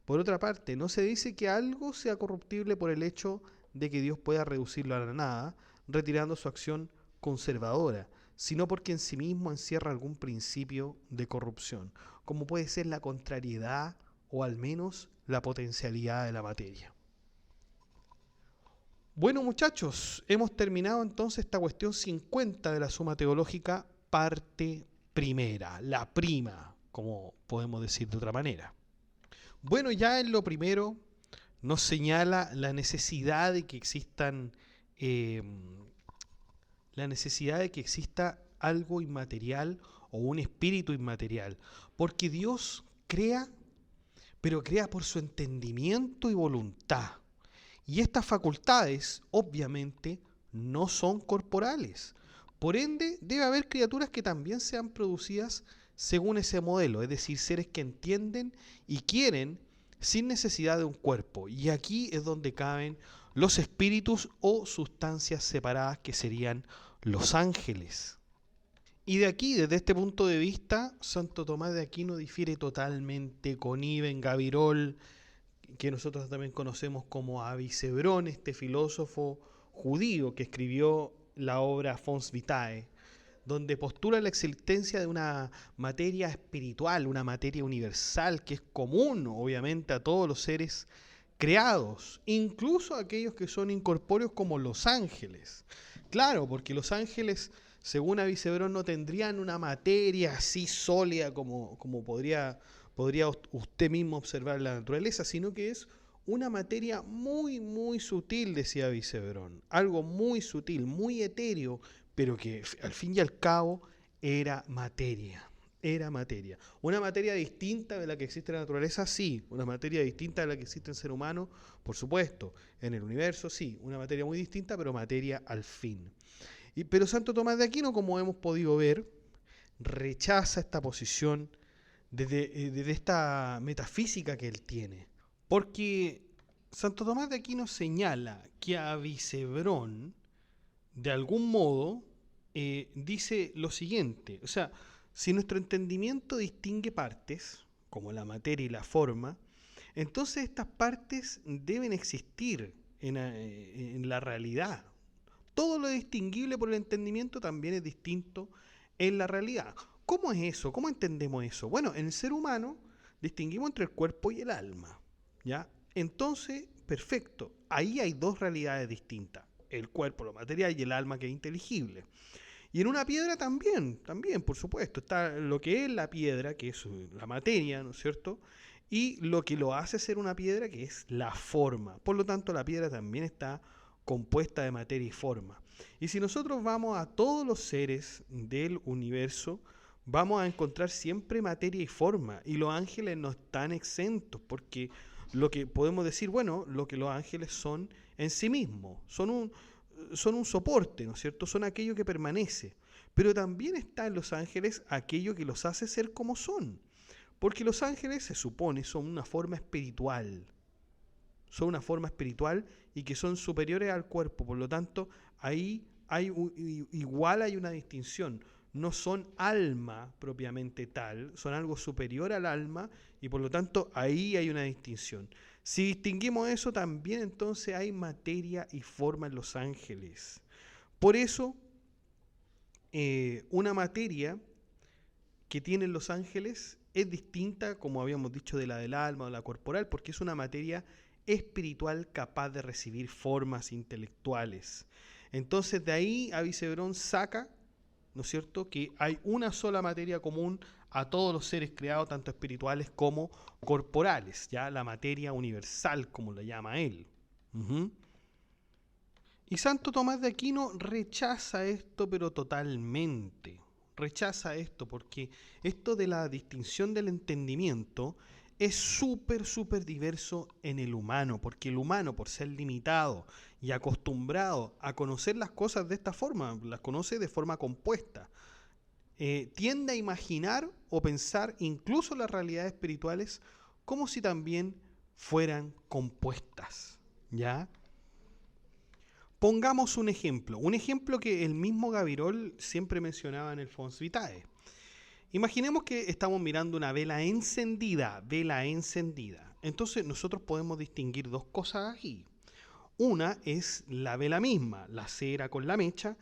Por otra parte, no se dice que algo sea corruptible por el hecho de que Dios pueda reducirlo a la nada, retirando su acción conservadora, sino porque en sí mismo encierra algún principio de corrupción, como puede ser la contrariedad o al menos la potencialidad de la materia. Bueno, muchachos, hemos terminado entonces esta cuestión 50 de la Suma Teológica, parte primera, la prima, como podemos decir de otra manera. Bueno, ya en lo primero nos señala la necesidad de que la necesidad de que exista algo inmaterial o un espíritu inmaterial, porque Dios crea, pero crea por su entendimiento y voluntad. Y estas facultades, obviamente, no son corporales. Por ende, debe haber criaturas que también sean producidas según ese modelo, es decir, seres que entienden y quieren sin necesidad de un cuerpo. Y aquí es donde caben los espíritus o sustancias separadas que serían los ángeles. Y de aquí, desde este punto de vista, Santo Tomás de Aquino difiere totalmente con Ibn Gabirol, que nosotros también conocemos como Avicebrón, este filósofo judío que escribió la obra Fons Vitae, donde postula la existencia de una materia espiritual, una materia universal que es común, obviamente, a todos los seres creados, incluso aquellos que son incorpóreos como los ángeles. Claro, porque los ángeles, según Avicebrón, no tendrían una materia así sólida como podría usted mismo observar en la naturaleza, sino que es una materia muy, muy sutil, decía Avicebrón. Algo muy sutil, muy etéreo, pero que al fin y al cabo era materia. Era materia. Una materia distinta de la que existe en la naturaleza, sí. Una materia distinta de la que existe en el ser humano, por supuesto. En el universo, sí. Una materia muy distinta, pero materia al fin. Pero Santo Tomás de Aquino, como hemos podido ver, rechaza esta posición desde esta metafísica que él tiene. Porque Santo Tomás de Aquino señala que Avicebrón, de algún modo, dice lo siguiente. O sea, si nuestro entendimiento distingue partes, como la materia y la forma, entonces estas partes deben existir en la realidad. Todo lo distinguible por el entendimiento también es distinto en la realidad. ¿Cómo es eso? ¿Cómo entendemos eso? Bueno, en el ser humano distinguimos entre el cuerpo y el alma, ¿ya? Entonces, perfecto, ahí hay dos realidades distintas, el cuerpo, lo material, y el alma, que es inteligible. Y en una piedra también, por supuesto, está lo que es la piedra, que es la materia, ¿no es cierto? Y lo que lo hace ser una piedra, que es la forma. Por lo tanto, la piedra también está compuesta de materia y forma. Y si nosotros vamos a todos los seres del universo, vamos a encontrar siempre materia y forma. Y los ángeles no están exentos, porque lo que podemos decir, bueno, lo que los ángeles son en sí mismos, son un soporte, ¿no es cierto? Son aquello que permanece. Pero también está en los ángeles aquello que los hace ser como son. Porque los ángeles, se supone, son una forma espiritual. Son una forma espiritual y que son superiores al cuerpo. Por lo tanto, ahí igual hay una distinción. No son alma propiamente tal, son algo superior al alma y por lo tanto ahí hay una distinción. Si distinguimos eso, también entonces hay materia y forma en los ángeles. Por eso, una materia que tienen los ángeles es distinta, como habíamos dicho, de la del alma o la corporal, porque es una materia espiritual capaz de recibir formas intelectuales. Entonces de ahí Avicebrón saca, ¿no es cierto?, que hay una sola materia común a todos los seres creados, tanto espirituales como corporales, ya la materia universal, como la llama él. Y Santo Tomás de Aquino rechaza esto, pero totalmente. Rechaza esto porque esto de la distinción del entendimiento es súper diverso en el humano, porque el humano, por ser limitado y acostumbrado a conocer las cosas de esta forma, las conoce de forma compuesta, tiende a imaginar o pensar incluso las realidades espirituales como si también fueran compuestas, ¿ya? Pongamos un ejemplo que el mismo Gabirol siempre mencionaba en el Fons Vitae. Imaginemos que estamos mirando una vela encendida. Entonces nosotros podemos distinguir dos cosas aquí. Una es la vela misma, la cera con la mecha,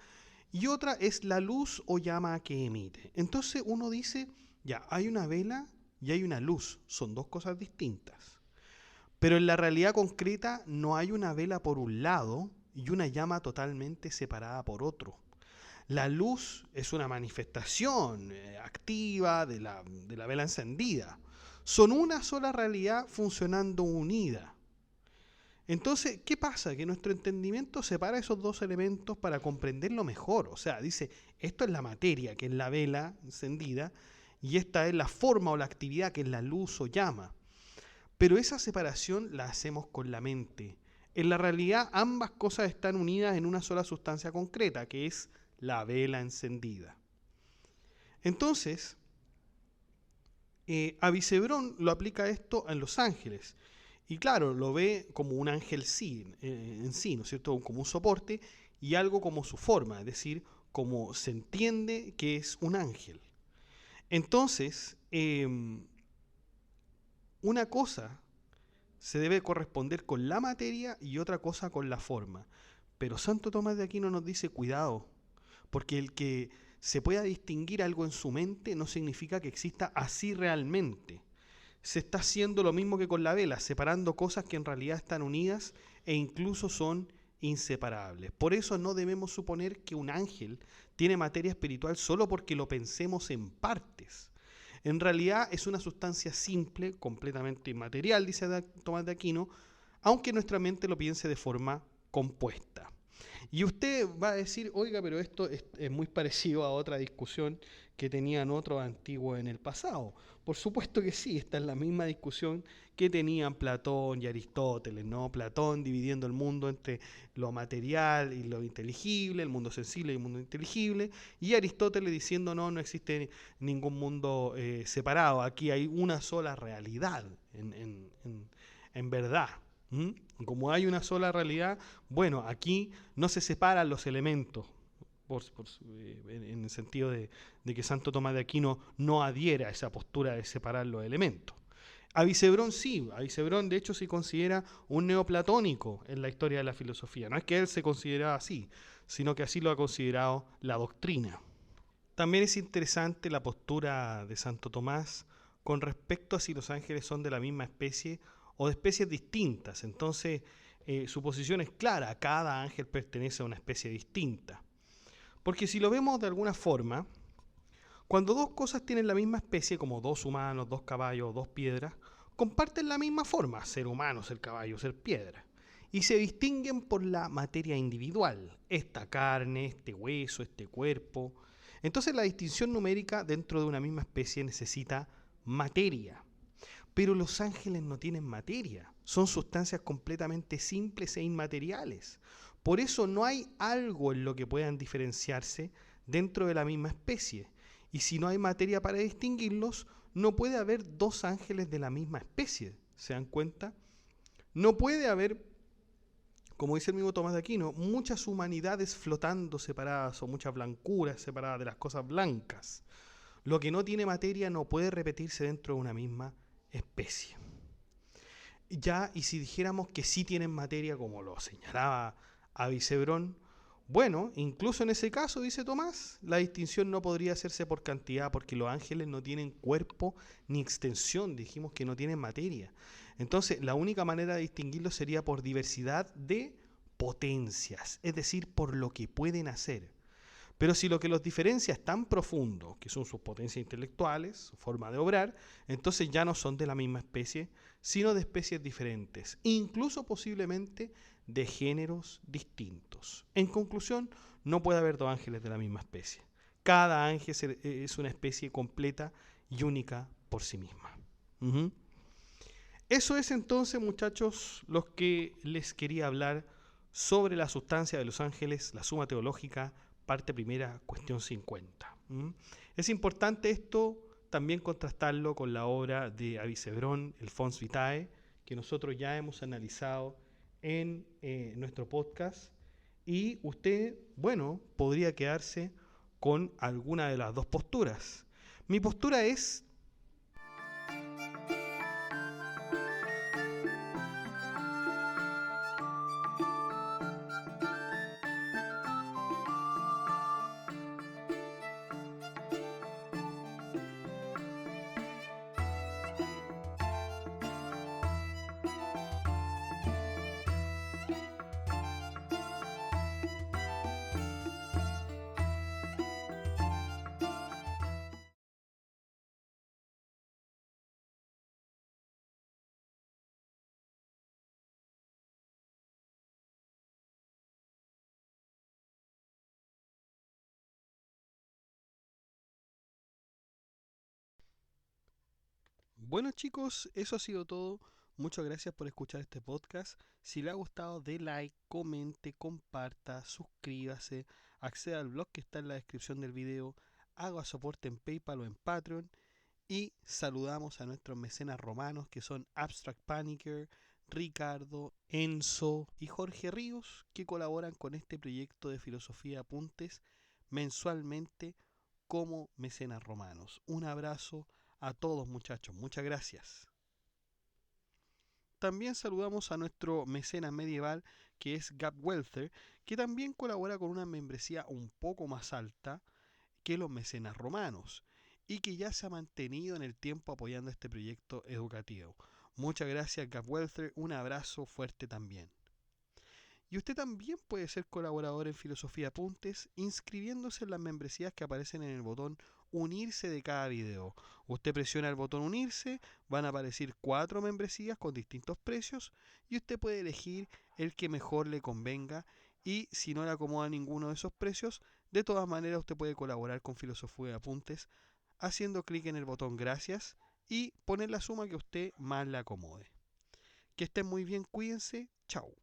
y otra es la luz o llama que emite. Entonces uno dice, ya, hay una vela y hay una luz, son dos cosas distintas. Pero en la realidad concreta no hay una vela por un lado y una llama totalmente separada por otro. La luz es una manifestación activa de la vela encendida. Son una sola realidad funcionando unida. Entonces, ¿qué pasa? Que nuestro entendimiento separa esos dos elementos para comprenderlo mejor. O sea, dice, esto es la materia, que es la vela encendida, y esta es la forma o la actividad, que es la luz o llama. Pero esa separación la hacemos con la mente. En la realidad, ambas cosas están unidas en una sola sustancia concreta, que es la vela encendida. Entonces, Avicebrón lo aplica esto en los ángeles. Y claro, lo ve como un ángel en sí, ¿no es cierto? Como un soporte y algo como su forma, es decir, como se entiende que es un ángel. Entonces, una cosa se debe corresponder con la materia y otra cosa con la forma. Pero Santo Tomás de Aquino nos dice, cuidado, porque el que se pueda distinguir algo en su mente no significa que exista así realmente. Se está haciendo lo mismo que con la vela, separando cosas que en realidad están unidas e incluso son inseparables. Por eso no debemos suponer que un ángel tiene materia espiritual solo porque lo pensemos en partes. En realidad es una sustancia simple, completamente inmaterial, dice Tomás de Aquino, aunque nuestra mente lo piense de forma compuesta. Y usted va a decir, oiga, pero esto es muy parecido a otra discusión que tenían otros antiguos en el pasado. Por supuesto que sí, esta es la misma discusión que tenían Platón y Aristóteles, ¿no? Platón dividiendo el mundo entre lo material y lo inteligible, el mundo sensible y el mundo inteligible, y Aristóteles diciendo, no existe ningún mundo separado, aquí hay una sola realidad, en verdad. Como hay una sola realidad, bueno, aquí no se separan los elementos, en el sentido de que Santo Tomás de Aquino no adhiera a esa postura de separar los elementos. Avicebrón sí, Avicebrón de hecho se considera un neoplatónico en la historia de la filosofía. No es que él se consideraba así, sino que así lo ha considerado la doctrina. También es interesante la postura de Santo Tomás con respecto a si los ángeles son de la misma especie o de especies distintas. Entonces, su posición es clara, cada ángel pertenece a una especie distinta. Porque si lo vemos de alguna forma, cuando dos cosas tienen la misma especie, como dos humanos, dos caballos, dos piedras, comparten la misma forma, ser humano, ser caballo, ser piedra. Y se distinguen por la materia individual, esta carne, este hueso, este cuerpo. Entonces la distinción numérica dentro de una misma especie necesita materia. Pero los ángeles no tienen materia, son sustancias completamente simples e inmateriales. Por eso no hay algo en lo que puedan diferenciarse dentro de la misma especie. Y si no hay materia para distinguirlos, no puede haber dos ángeles de la misma especie. ¿Se dan cuenta? No puede haber, como dice el mismo Tomás de Aquino, muchas humanidades flotando separadas o muchas blancuras separadas de las cosas blancas. Lo que no tiene materia no puede repetirse dentro de una misma especie. Ya, y si dijéramos que sí tienen materia, como lo señalaba Avicebrón, bueno, incluso en ese caso, dice Tomás, la distinción no podría hacerse por cantidad, porque los ángeles no tienen cuerpo ni extensión, dijimos que no tienen materia. Entonces, la única manera de distinguirlos sería por diversidad de potencias, es decir, por lo que pueden hacer. Pero si lo que los diferencia es tan profundo, que son sus potencias intelectuales, su forma de obrar, entonces ya no son de la misma especie, sino de especies diferentes, incluso posiblemente de géneros distintos. En conclusión, no puede haber dos ángeles de la misma especie. Cada ángel es una especie completa y única por sí misma. Eso es entonces, muchachos, los que les quería hablar sobre la sustancia de los ángeles, la suma teológica, parte primera, cuestión 50. Es importante esto también contrastarlo con la obra de Avicebrón, el Fons Vitae, que nosotros ya hemos analizado en nuestro podcast. Y usted, bueno, podría quedarse con alguna de las dos posturas. Mi postura es... Bueno chicos, eso ha sido todo. Muchas gracias por escuchar este podcast. Si le ha gustado, dé like, comente, comparta, suscríbase, acceda al blog que está en la descripción del video, haga soporte en PayPal o en Patreon y saludamos a nuestros mecenas romanos que son Abstract Panicker, Ricardo, Enzo y Jorge Ríos, que colaboran con este proyecto de Filosofía Apuntes mensualmente como mecenas romanos. Un abrazo a todos muchachos, muchas gracias. También saludamos a nuestro mecenas medieval que es Gab Welther, que también colabora con una membresía un poco más alta que los mecenas romanos y que ya se ha mantenido en el tiempo apoyando este proyecto educativo. Muchas gracias Gab Welther, un abrazo fuerte también. Y usted también puede ser colaborador en Filosofía Apuntes inscribiéndose en las membresías que aparecen en el botón unirse de cada video. Usted presiona el botón unirse, van a aparecer 4 membresías con distintos precios y usted puede elegir el que mejor le convenga y si no le acomoda ninguno de esos precios, de todas maneras usted puede colaborar con Filosofía Apuntes haciendo clic en el botón gracias y poner la suma que a usted más le acomode. Que estén muy bien, cuídense, chao.